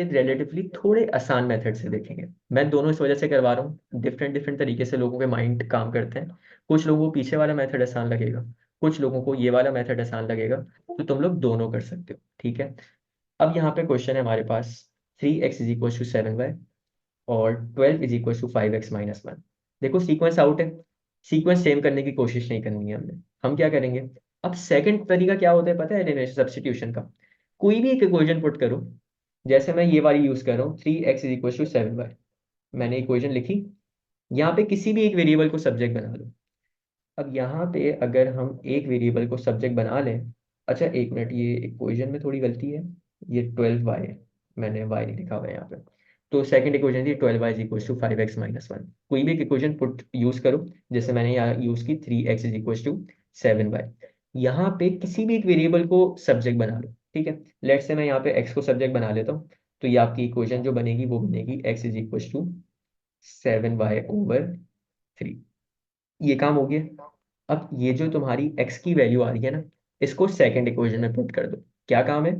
ये रिलेटिवली थोड़े आसान मेथड से देखेंगे। मैं दोनों इस वजह से करवा रहा हूँ, डिफरेंट डिफरेंट तरीके से लोगों के माइंड काम करते हैं। कुछ लोगों को पीछे वाला मेथड आसान लगेगा, कुछ लोगों को ये वाला मेथड आसान लगेगा, तो तुम लोग दोनों कर सकते हो, ठीक है। अब यहाँ पे क्वेश्चन है हमारे पास, 3x = 7y और 12 = 5x - 1। देखो सीक्वेंस आउट है, सीक्वेंस सेम करने की कोशिश नहीं करनी है हमने। हम क्या करेंगे, अब सेकंड तरीका क्या होता है पता है, एलिमिनेशन सब्स्टिट्यूशन का। कोई भी एक इक्वेशन पुट करो, जैसे मैं ये वाली यूज कर रहा हूँ, 3x = 7y। मैंने इक्वेशन लिखी, यहाँ पे किसी भी एक वेरिएबल को सब्जेक्ट बना लो। अब यहाँ पे अगर हम एक वेरिएबल को सब्जेक्ट बना लें, अच्छा एक मिनट, ये इक्वेशन में थोड़ी गलती है, ये 12y है, मैंने y नहीं लिखा हुआ है यहाँ पे। तो सेकंड इक्वेशन थी 12y = 5x - 1। कोई भी एक इक्वेशन पुट यूज करो, जैसे मैंने यहाँ यूज की 3x = 7y। यहाँ पे किसी भी एक वेरिएबल को सब्जेक्ट बना लो, ठीक है। लेट्स से मैं यहाँ पे x को सब्जेक्ट बना लेता हूँ, तो ये आपकी इक्वेशन जो बनेगी वो बनेगी x = 7y/3। ये काम हो गया। अब ये जो तुम्हारी x की वैल्यू आ रही है ना, इसको सेकंड इक्वेशन में पुट कर दो। क्या काम है,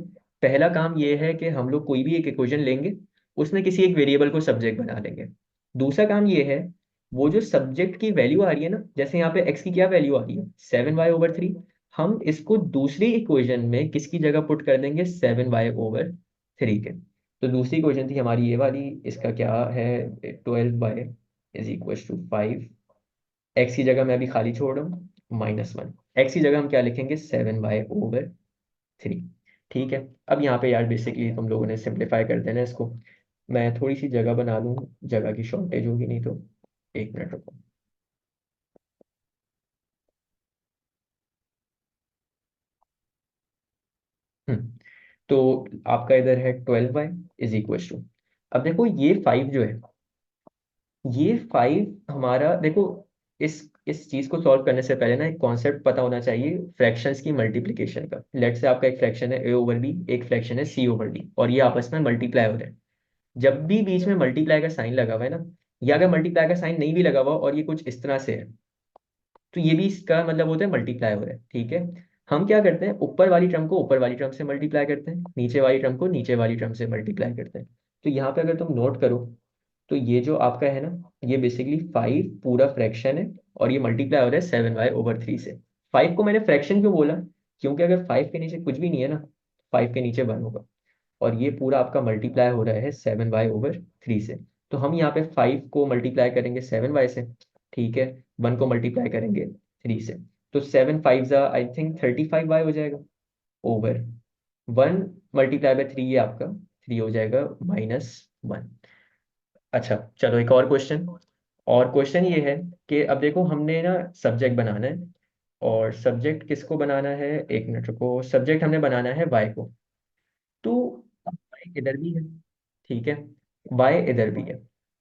पहला काम ये है कि हम लोग कोई भी एक इक्वेशन लेंगे, उसमें किसी एक वेरिएबल को सब्जेक्ट बना लेंगे। दूसरा काम ये है, वो जो सब्जेक्ट की वैल्यू आ रही है ना, जैसे यहाँ पे x की क्या वैल्यू आ रही है, 7y/3, हम इसको दूसरी इक्वेशन में किसकी जगह पुट कर देंगे, 7y/3 के। तो दूसरी इक्वेशन थी हमारी ये वाली, इसका क्या है, 12y = 5। एक्स की जगह मैं अभी खाली छोड़ रहा हूँ, -1। एक्स की जगह हम क्या लिखेंगे, 7y/3। ठीक है। अब यहाँ पे यार बेसिकली तुम लोगों ने सिंप्लीफाई कर देना इसको। मैं थोड़ी सी जगह बना लूँ, जगह की शॉर्टेज होगी नहीं तो, एक मिनट रुको। हम्म तो आपका इधर है 12y = अब देखो ये 5 जो है, ये 5 हमारा देखो, इस चीज को सॉल्व करने से पहले ना एक कॉन्सेप्ट पता होना चाहिए फ्रैक्शंस की मल्टीप्लिकेशन का। लेट से आपका एक फ्रैक्शन है a/b, एक फ्रैक्शन है c/d, और ये आपस में मल्टीप्लाई हो रहे हैं। जब भी बीच में मल्टीप्लाई का साइन लगा हुआ है ना, या अगर मल्टीप्लाई का साइन नहीं भी लगा हुआ और ये कुछ इस तरह से है, तो ये भी इसका मतलब होता है मल्टीप्लाई हो रहा है, ठीक है। हम क्या करते हैं, ऊपर वाली टर्म को ऊपर वाली टर्म से मल्टीप्लाई करते हैं, नीचे वाली टर्म को नीचे वाली टर्म से मल्टीप्लाई करते हैं। तो यहाँ पे अगर तुम नोट करो, तो ये जो आपका है ना, ये बेसिकली 5 पूरा फ्रैक्शन है, और ये मल्टीप्लाई हो रहा है 7y/3 से। 5 को मैंने फ्रैक्शन क्यों बोला, क्योंकि अगर 5 के नीचे कुछ भी नहीं है ना, 5 के नीचे 1 होगा, और ये पूरा आपका मल्टीप्लाई हो रहा है 7y/3 से। तो हम यहाँ पे 5 को मल्टीप्लाई करेंगे 7y से, ठीक है। 1 को मल्टीप्लाई करेंगे 3 से, तो 7 5 आई थिंक 35y हो जाएगा, ओवर 1 मल्टीप्लाई बाय 3, ये आपका 3 हो जाएगा -1। अच्छा चलो एक और क्वेश्चन। और क्वेश्चन ये है कि अब देखो हमने ना सब्जेक्ट बनाना है, और सब्जेक्ट किसको बनाना है, एक मिनट रुको, सब्जेक्ट हमने बनाना है y को। तो y इधर भी है, ठीक है, y इधर भी है।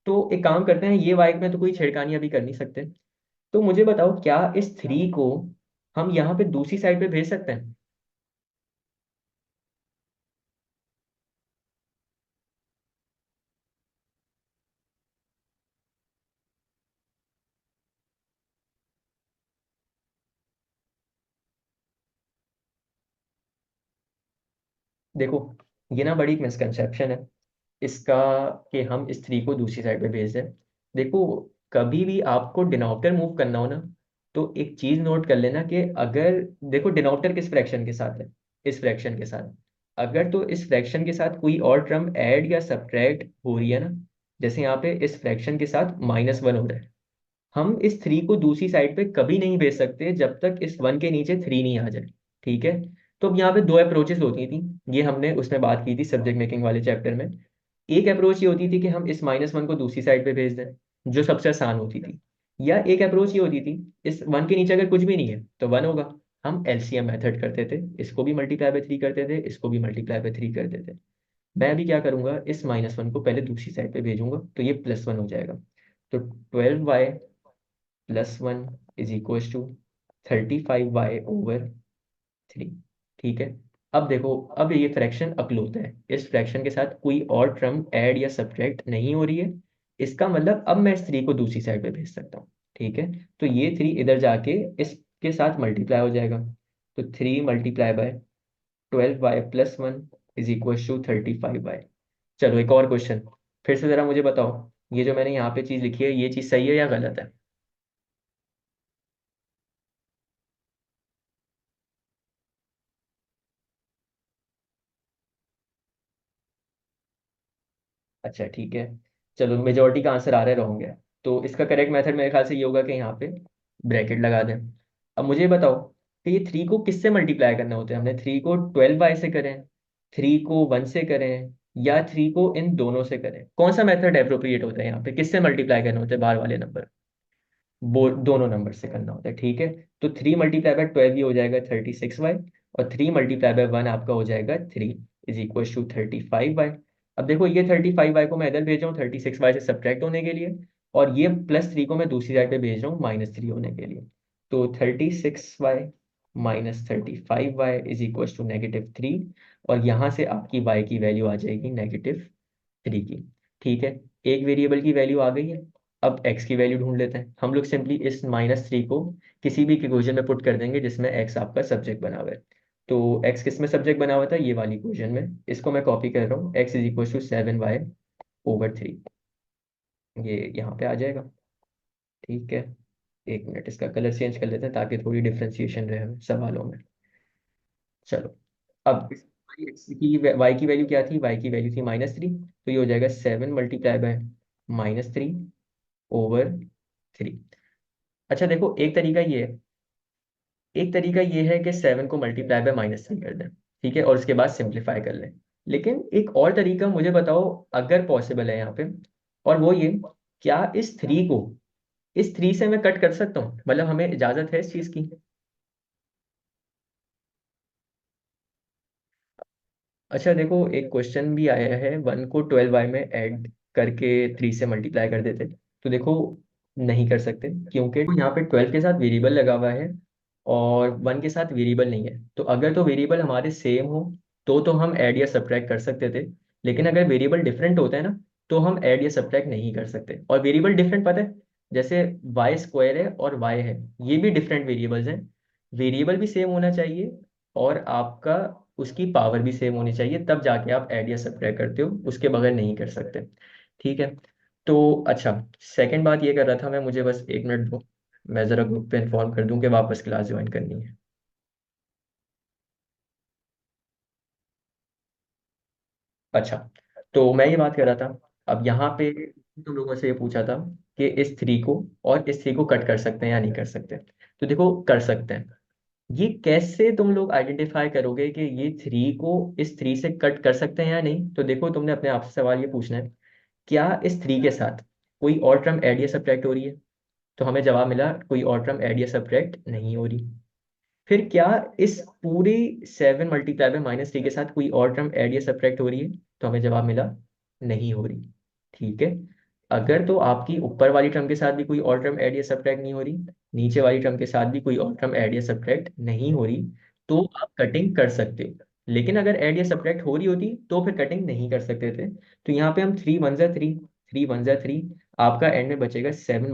तो एक काम करते हैं, ये y में तो कोई छेड़खानी अभी कर नहीं सकते। तो मुझे बताओ, क्या इस 3 को हम यहाँ पे दूसरी साइड पे भेज सकते हैं। देखो ये ना बड़ी मिसकंसेप्शन है इसका, कि हम इस 3 को दूसरी साइड पे भेज दें। देखो कभी भी आपको डिनोमिनेटर मूव करना हो ना, तो एक चीज नोट कर लेना कि अगर, देखो डिनोमिनेटर किस फ्रैक्शन के साथ है, इस फ्रैक्शन के साथ। अगर तो इस फ्रैक्शन के साथ कोई और टर्म ऐड या सब्ट्रैक्ट हो रही है ना, जैसे यहाँ पे इस फ्रैक्शन के साथ -1 हो रहा है, हम इस 3 को दूसरी साइड पे कभी नहीं भेज सकते जब तक इस 1 के नीचे 3 नहीं आ जाए, ठीक है। तो अब यहाँ पे दो अप्रोचेस होती थी, ये हमने उसमें बात की थी सब्जेक्ट मेकिंग वाले चैप्टर में। एक अप्रोच ये होती थी कि हम इस -1 को दूसरी साइड पे भेज दें, जो सबसे आसान होती थी। या एक अप्रोच ये होती थी, इस 1 के नीचे अगर कुछ भी नहीं है तो 1 होगा, हम एलसीएम मेथड करते थे, इसको भी मल्टीप्लाई बाय 3 करते थे, इसको भी मल्टीप्लाई बाय 3 करते थे। मैं अभी क्या करूंगा, इस -1 को पहले दूसरी साइड पे भेजूंगा, तो ये +1 हो जाएगा। तो 12y + 1 = 35y/3, ठीक है। अब देखो, अब ये फ्रैक्शन अक्लोज है, इस फ्रैक्शन के साथ कोई और टर्म ऐड या सब्ट्रैक्ट नहीं हो रही है। इसका मतलब अब मैं इस 3 को दूसरी साइड पे भेज सकता हूँ, ठीक है। तो ये 3 इधर जाके इसके साथ मल्टीप्लाई हो जाएगा, तो 3 × 12y + 1 = 35y। चलो एक और क्वेश्चन, फिर से जरा मुझे बताओ, ये जो मैंने यहाँ पे चीज लिखी है, ये चीज सही है या गलत है? अच्छा ठीक है, चलो मेजोरिटी का आंसर आ रहा है रॉन्ग है। तो इसका करेक्ट मेथड मेरे ख्याल से ये होगा कि यहाँ पे ब्रैकेट लगा दें। अब मुझे ये बताओ कि ये थ्री को किससे मल्टीप्लाई करना होता है, हमने थ्री को 12 बाई से करें, थ्री को वन से करें, या थ्री को इन दोनों से करें? कौन सा मेथड एप्रोप्रिएट होता है यहाँ पे, किससे मल्टीप्लाई करना होता है बाहर वाले नंबर? वो दोनों नंबर से करना होता है, ठीक है। तो 3 × 12 ये हो जाएगा 36 वाई, और 3 × 1 आपका हो जाएगा 3 = 35 वाई। अब देखो ये 35 वाई को मैं इधर भेज रहा हूँ 36 वाई से सब्ट्रैक्ट होने के लिए, और ये +3 को मैं दूसरी साइड पे भेज रहा हूँ -3 होने के लिए। तो 36 वाई माइनस 35 वाई = -3, और यहाँ से आपकी वाई की वैल्यू आ जाएगी -3 की। ठीक है, एक वेरिएबल की वैल्यू आ गई है। अब एक्स की वैल्यू ढूंढ लेते हैं हम लोग, सिंपली इस -3 को किसी भी इक्वेशन में पुट कर देंगे जिसमें एक्स आपका सब्जेक्ट बना हुआ है। तो एक्स किस में सब्जेक्ट बना हुआ था, ये वाली इक्वेशन में, इसको मैं कॉपी कर रहा हूँ, x = 7y/3। ये यहाँ पे आ जाएगा, ठीक है। एक मिनट, इसका कलर चेंज कर लेते हैं ताकि थोड़ी डिफ्रेंसिएशन रहे हमें सवालों में। चलो, अब एक्स की वाई की वैल्यू क्या थी, वाई की वैल्यू थी -3, तो ये हो जाएगा 7 × -3/-3/3। अच्छा देखो, एक तरीका ये है कि 7 को मल्टीप्लाई बाय -3 कर दें, ठीक है, और उसके बाद सिंप्लीफाई कर लें। लेकिन एक और तरीका मुझे बताओ, अगर पॉसिबल है यहाँ पे, और वो ये, क्या इस 3 से मैं कट कर सकता हूँ, मतलब हमें इजाजत है इस चीज की? अच्छा देखो, एक क्वेश्चन भी आया है, 1 को 12 वाई में ऐड करके 3 से मल्टीप्लाई कर देते, तो देखो नहीं कर सकते, क्योंकि यहाँ पे 12 के साथ वेरिएबल लगा हुआ है और 1 के साथ वेरिएबल नहीं है। तो अगर तो वेरिएबल हमारे सेम हो तो हम ऐड या सब्ट्रैक्ट कर सकते थे, लेकिन अगर वेरिएबल डिफरेंट होता है ना, तो हम ऐड या सब्ट्रैक्ट नहीं कर सकते। और वेरिएबल डिफरेंट पता है, जैसे y² है और y है, ये भी डिफरेंट वेरिएबल्स हैं। वेरिएबल भी सेम होना चाहिए, और आपका उसकी पावर भी सेम होनी चाहिए, तब जाके आप ऐड या सब्ट्रैक्ट करते हो, उसके बगैर नहीं कर सकते। ठीक है। तो अच्छा, सेकंड बात ये कर रहा था मैं, मुझे बस एक मिनट दो, मैं ज़रा ग्रुप पे इन्फॉर्म कर दूं कि वापस क्लास ज्वाइन करनी है। अच्छा, तो मैं ये बात कर रहा था, अब यहाँ पे तुम लोगों से ये पूछा था कि इस 3 को और इस 3 को कट कर सकते हैं या नहीं कर सकते। तो देखो कर सकते हैं। ये कैसे तुम लोग आइडेंटिफाई करोगे कि ये 3 को इस 3 से कट कर सकते हैं या नहीं? तो देखो, तुमने अपने आप से सवाल ये पूछना है, क्या इस 3 के साथ कोई और टर्म ऐड या सब्ट्रैक्ट हो रही है? तो हमें जवाब मिला कोई और टर्म ऐड या सब्ट्रैक्ट नहीं हो रही। फिर क्या इस पूरी 7 × -3 के साथ कोई और टर्म ऐड या सब्ट्रैक्ट हो रही है? तो हमें जवाब मिला नहीं हो रही। ठीक है, अगर तो आपकी ऊपर वाली टर्म के साथ भी कोई और टर्म ऐड या सब्ट्रैक्ट नहीं हो रही, नीचे वाली टर्म के साथ भी कोई और टर्म ऐड या सब्ट्रैक्ट नहीं हो रही, तो आप कटिंग कर सकते हो। लेकिन अगर ऐड या सब्ट्रैक्ट हो रही होती तो फिर कटिंग नहीं कर सकते थे। तो यहाँ पे हम 3 × 1 = 3, 3 × 1 = 3, आपका एंड में बचेगा 7 ×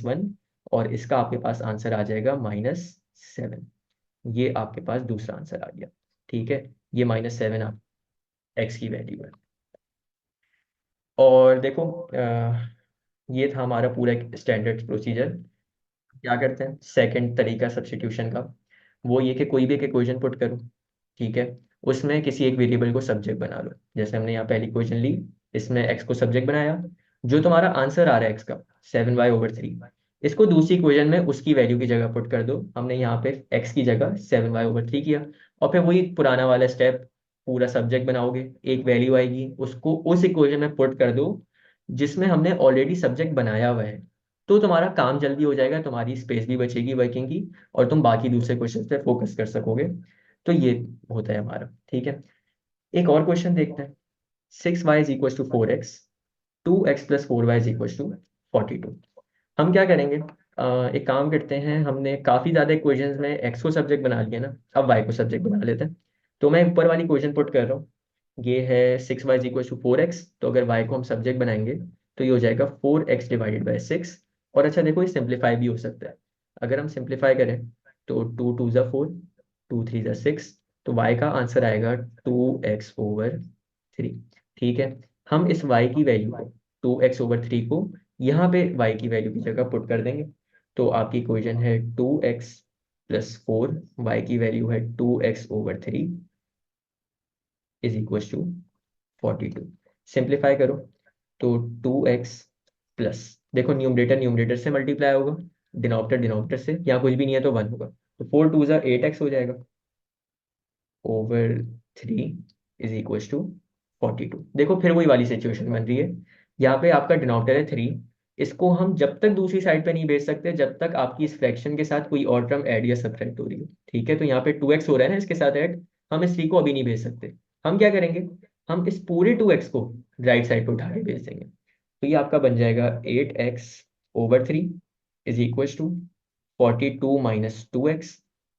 -1, और इसका आपके पास आंसर आ जाएगा -7। ये आपके पास दूसरा आंसर आ गया। ठीक है, ये -7 आप एक्स की वैल्यू है। और देखो, ये था हमारा पूरा स्टैंडर्ड प्रोसीजर। क्या करते हैं सेकंड तरीका सब्स्टिट्यूशन का, वो ये कि कोई भी एक इक्वेशन पुट करो, ठीक है, उसमें किसी एक वेरिएबल को सब्जेक्ट बना लो। जैसे हमने यहाँ पहली इक्वेशन ली, इसमें एक्स को सब्जेक्ट बनाया, जो तुम्हारा आंसर आ रहा है एक्स का 7y/3, इसको दूसरी इक्वेशन में उसकी वैल्यू की जगह पुट कर दो। हमने यहाँ पे एक्स की जगह 7y/3 किया, और फिर वही पुराना वाला स्टेप, पूरा सब्जेक्ट बनाओगे, एक वैल्यू आएगी, उसको उस इक्वेशन में पुट कर दो जिसमें हमने ऑलरेडी सब्जेक्ट बनाया हुआ है। तो तुम्हारा काम जल्दी हो जाएगा, तुम्हारी स्पेस भी बचेगी वर्किंग की, और तुम बाकी दूसरे क्वेश्चन पे फोकस कर सकोगे। तो ये होता है हमारा, ठीक है। एक और क्वेश्चन देखते हैं। 6y = 4x, 2x + 4y = 42। हम क्या करेंगे, एक काम करते हैं, हमने काफ़ी ज़्यादा इक्वेशंस में एक्स को सब्जेक्ट बना लिया ना, अब वाई को सब्जेक्ट बना लेते हैं। तो मैं ऊपर वाली इक्वेशन पुट कर रहा हूँ, ये है 6y = 4x, तो अगर y को हम सब्जेक्ट बनाएंगे तो ये हो जाएगा 4x/6। और अच्छा देखो, ये सिंप्लीफाई भी हो सकता है। अगर हम सिंप्लीफाई करें तो 2 × 2 = 4, 2 × 3 = 6, तो y का आंसर आएगा 2x/3। ठीक है। हम इस y की वैल्यू को 2x/3 को यहाँ पे y की वैल्यू की जगह पुट कर देंगे। तो आपकी इक्वेशन है 2x+4, y की वैल्यू है 2x/3 is equal to 42। Simplify करो तो 2x प्लस, देखो न्यूमरेटर न्यूमरेटर से मल्टीप्लाई होगा, डिनोमिनेटर डिनोमिनेटर से, यहाँ कुछ भी नहीं है तो 1 होगा, तो 4 2 8x हो जाएगा ओवर 3 इज इक्वल टू 42। देखो फिर वही वाली सिचुएशन बन रही है, यहाँ पे आपका डिनोमिनेटर है 3, इसको हम जब तक दूसरी साइड पे नहीं भेज सकते जब तक आपकी इस फ्रैक्शन के साथ कोई और टर्म ऐड या सब्ट्रैक्ट हो रही है। ठीक है, तो यहाँ पे 2x हो रहा है ना इसके साथ ऐड, हम इस 3 को अभी नहीं भेज सकते। हम क्या करेंगे, हम इस पूरे 2x को राइट साइड पे उठा के भेज देंगे। तो ये आपका बन जाएगा 8x/3 is equal to 42 - 2x।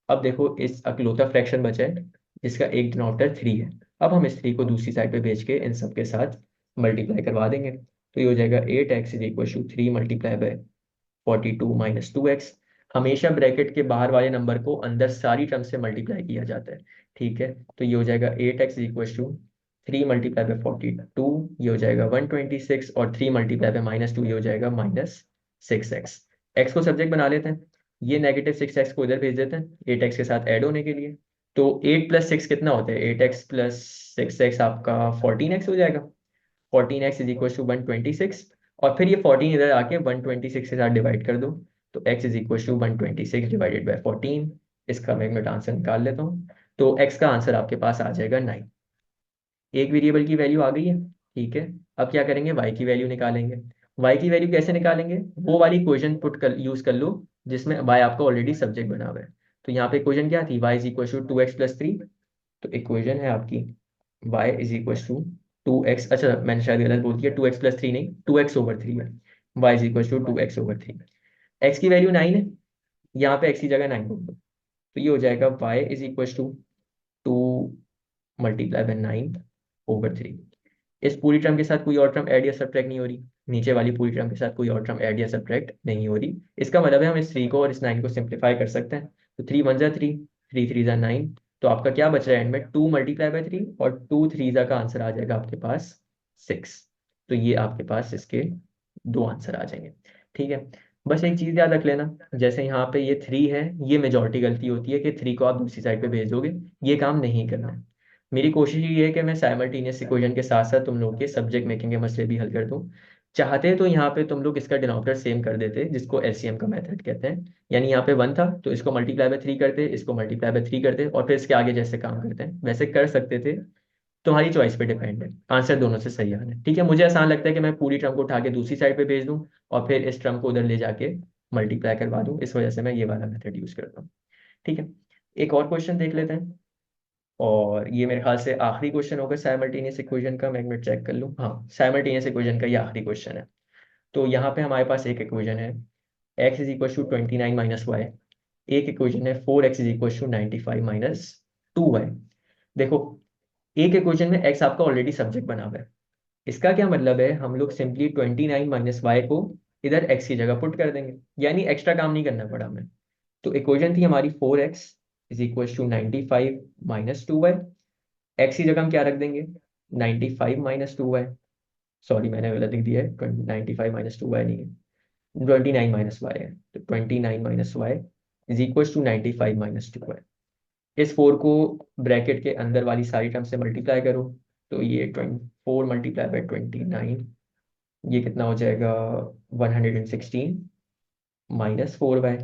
अब देखो इस अकलौता फ्रैक्शन बचा है जिसका एक डिनोमिनेटर 3 है। अब हम इस 3 को दूसरी साइड पे भेज के इन सब के साथ मल्टीप्लाई करवा देंगे, तो ये हो जाएगा 8x is equal to 3 multiply by 42 - 2x। हमेशा ब्रैकेट के बाहर वाले नंबर को अंदर सारी टर्म से मल्टीप्लाई किया जाता है। ठीक है, तो ये हो जाएगा 8x is equal to 3 multiply by 42, ये हो जाएगा 126, और 3 मल्टीप्लाई बाय -2 ये हो जाएगा -6x। x को सब्जेक्ट बना लेते हैं, ये -6x को इधर भेज देते हैं 8x के साथ ऐड होने के लिए। तो 8 + 6 कितना होता है, 8x + 6x आपका 14x हो जाएगा। 14x इज इक्वल टू 126, और फिर ये 14 इधर आके 126 के साथ डिवाइड कर दो, तो x is equal to 126 divided by 14। इसका मैं आंसर निकाल लेता हूँ, तो x का आंसर आपके पास आ जाएगा 9। एक वेरिएबल की वैल्यू आ गई है। ठीक है, अब क्या करेंगे, y की वैल्यू निकालेंगे। y की वैल्यू कैसे निकालेंगे, वो वाली इक्वेशन पुट कर यूज कर लो जिसमें y आपका ऑलरेडी सब्जेक्ट बना हुआ है। तो यहाँ पे इक्वेशन क्या थी, y is equal to 2x + 3। तो इक्वेशन है आपकी y is equal to 2x, अच्छा मैंने शायद गलत बोल दिया, 2x + 3 नहीं, 2x/3 है। y is equal to 2x/3। x की वैल्यू 9 है, यहाँ पे x की जगह 9 बोल दो, तो ये हो जाएगा y is equal to 2 multiply by 9/3। इस पूरी टर्म के साथ कोई और टर्म ऐड या सब्ट्रैक्ट नहीं हो रही, नीचे वाली पूरी टर्म के साथ कोई और टर्म ऐड या सब्ट्रैक्ट नहीं हो रही। इसका मतलब है हम इस 3 को और इस 9 को सिंप्लीफाई कर सकते हैं। तो 3 1 = 3, 3 3 = 9, तो आपका क्या बच रहा है एंड में, 2 मल्टीप्लाई बाय 3, और 2 3 का आंसर आ जाएगा आपके पास 6। तो ये आपके पास इसके दो आंसर आ जाएंगे। ठीक है, बस एक चीज याद रख लेना, जैसे यहाँ पे ये 3 है, ये मेजॉरिटी गलती होती है कि 3 को आप दूसरी साइड पे भेज दोगे, ये काम नहीं करना है। मेरी कोशिश ये है कि मैं साइमल्टेनियस इक्वेशन के साथ साथ तुम लोग के सब्जेक्ट मेकिंग के मसले भी हल कर दूं। चाहते तो यहाँ पे तुम लोग इसका डिनोमिनेटर सेम कर देते जिसको एलसीएम का मेथड कहते हैं, यानी यहाँ पे 1 था तो इसको मल्टीप्लाई बाय 3 करते, इसको मल्टीप्लाई बाय 3 करते, और फिर इसके आगे जैसे काम करते हैं वैसे कर सकते थे। तुम्हारी चॉइस पे डिपेंड है, आंसर दोनों से सही आना है। ठीक है, मुझे आसान लगता है कि मैं पूरी टर्म को उठा के दूसरी साइड पे भेज दूं और फिर इस टर्म को उधर ले जाके मल्टीप्लाई करवा दूं, इस वजह से मैं ये वाला मेथड यूज करता हूँ। ठीक है, एक और क्वेश्चन देख लेते हैं, और ये मेरे ख्याल से आखिरी क्वेश्चन होगा साइमल्टेनियस इक्वेशन का। मैं एक मिनट चेक कर लूँ, हाँ साइमल्टेनियस इक्वेशन का ये आखिरी क्वेश्चन है। तो यहाँ पे हमारे पास एक इक्वेशन है x is equal to 29 - y, एक इक्वेशन है 4x is equal to 95 - 2y। देखो एक इक्वेशन में x आपका ऑलरेडी सब्जेक्ट बना हुआ है, इसका क्या मतलब है, हम लोग सिंपली 29 - y को इधर x की जगह पुट कर देंगे, यानी एक्स्ट्रा काम नहीं करना पड़ा हमें। तो इक्वेशन थी हमारी 4x is equal to 95 - 2y, x की जगह हम क्या रख देंगे, 95 - 2y, सॉरी मैंने गलत लिख दिया है, 95 - 2y नहीं है, 29 - y है। तो 29 - y is equal to 95 - 2y। इस 4 को ब्रैकेट के अंदर वाली सारी टर्म से मल्टीप्लाई करो, तो ये 4 मल्टीप्लाई बाई 29, ये कितना हो जाएगा 116 -4y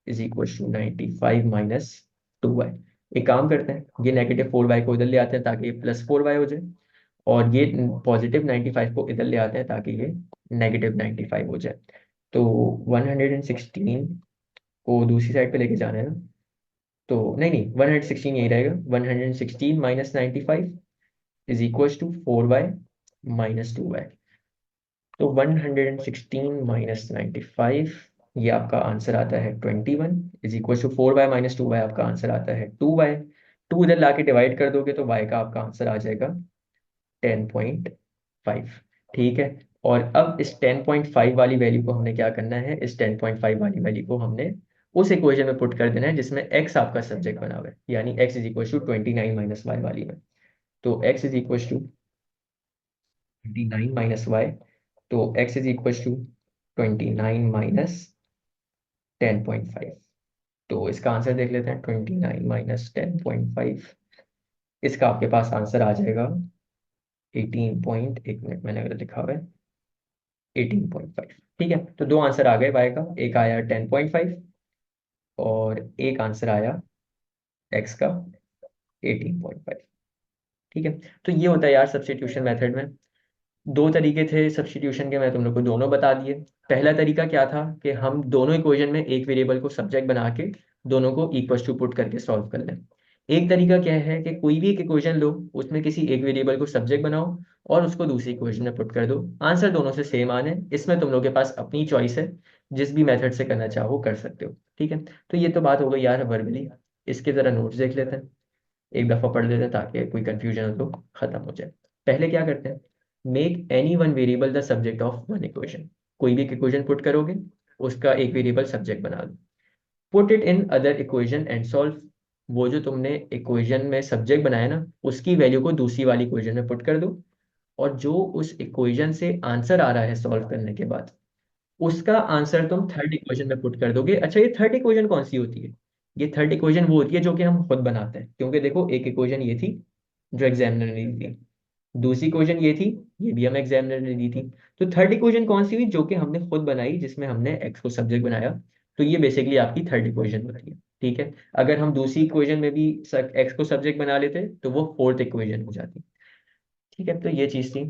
is equal to 95 - 2y। एक काम करते हैं, ये -4y को इधर ले आते हैं ताकि ये +4y हो जाए, और ये +95 को इधर ले आते हैं ताकि ये -95 हो जाए। तो 116 को दूसरी साइड पे लेके जाना है ना, तो नहीं नहीं 116 यही रहेगा, 116 - 95 is equal to 4y - 2y। तो 116 - 95, ये आपका आंसर आता है 21 is equal to 4y - 2y, आपका आंसर आता है 2y। 2 इधर लाके डिवाइड कर दोगे तो y का आपका आंसर आ जाएगा 10.5। ठीक है, और अब इस 10.5 वाली वैल्यू को हमने क्या करना है, इस 10.5 वाली वैल्यू को हमने उस इक्वेशन में पुट कर देना है जिसमें x आपका सब्जेक्ट बना हुआ है, यानी x is equal to 29 - y वाली में। तो x is equal to 29 minus y, तो x is equal to 29 minus 10.5। तो इसका आंसर देख लेते हैं, 29 माइनस 10.5, इसका आपके पास आंसर आ जाएगा 18 पॉइंट, एक मिनट मैंने अगर लिखा हुआ है 18.5। ठीक है, तो दो आंसर आ गए y का, एक आया 10.5 और एक आंसर आया x का 18.5। ठीक है, तो ये होता है यार सब्स्टिट्यूशन मेथड में। दो तरीके थे सब्स्टिट्यूशन के, मैं तुम लोग को दोनों बता दिए। पहला तरीका क्या था कि हम दोनों इक्वेशन में एक वेरिएबल को सब्जेक्ट बना के दोनों को इक्वल टू पुट करके सॉल्व कर लें। एक तरीका क्या है कि कोई भी एक इक्वेशन लो, उसमें किसी एक वेरिएबल को सब्जेक्ट बनाओ और उसको दूसरी इक्वेशन में पुट कर दो, आंसर दोनों से सेम आने। इसमें तुम लोग के पास अपनी चॉइस है, जिस भी मेथड से करना चाहो कर सकते हो। ठीक है, तो ये तो बात हो गई यार वर्बली। इसके जरा नोट्स देख लेते हैं, एक दफा पढ़ लेते हैं ताकि कोई कंफ्यूजन हो तो खत्म हो जाए। पहले क्या करते हैं, make any one variable the subject of one equation. कोई भी एक इक्वेशन पुट करोगे, उसका एक वेरिएबल सब्जेक्ट बना लो। Put it in other equation and solve. वो जो तुमने इक्वेशन में सब्जेक्ट बनाया ना, उसकी वैल्यू को दूसरी वाली इक्वेशन में पुट कर दो, और जो उस इक्वेशन से आंसर आ रहा है सॉल्व करने के बाद, उसका आंसर तुम थर्ड इक्वेशन में पुट कर दोगे। अच्छा, ये थर्ड इक्वेशन कौन सी होती है? ये थर्ड इक्वेशन वो होती है जो कि हम खुद बनाते हैं, क्योंकि देखो एक इक्वेशन ये थी जो एग्जामिनर ने दी थी, दूसरी इक्वेशन ये थी, ये भी हम एग्जामिनर ने दी थी। तो थर्ड इक्वेशन कौन सी हुई? जो कि हमने खुद बनाई, जिसमें हमने एक्स को सब्जेक्ट बनाया। तो ये बेसिकली आपकी थर्ड इक्वेशन होती है। ठीक है, अगर हम दूसरी इक्वेशन में भी एक्स को सब्जेक्ट बना लेते तो वो फोर्थ इक्वेशन हो जाती। ठीक है, तो ये चीज़ थी।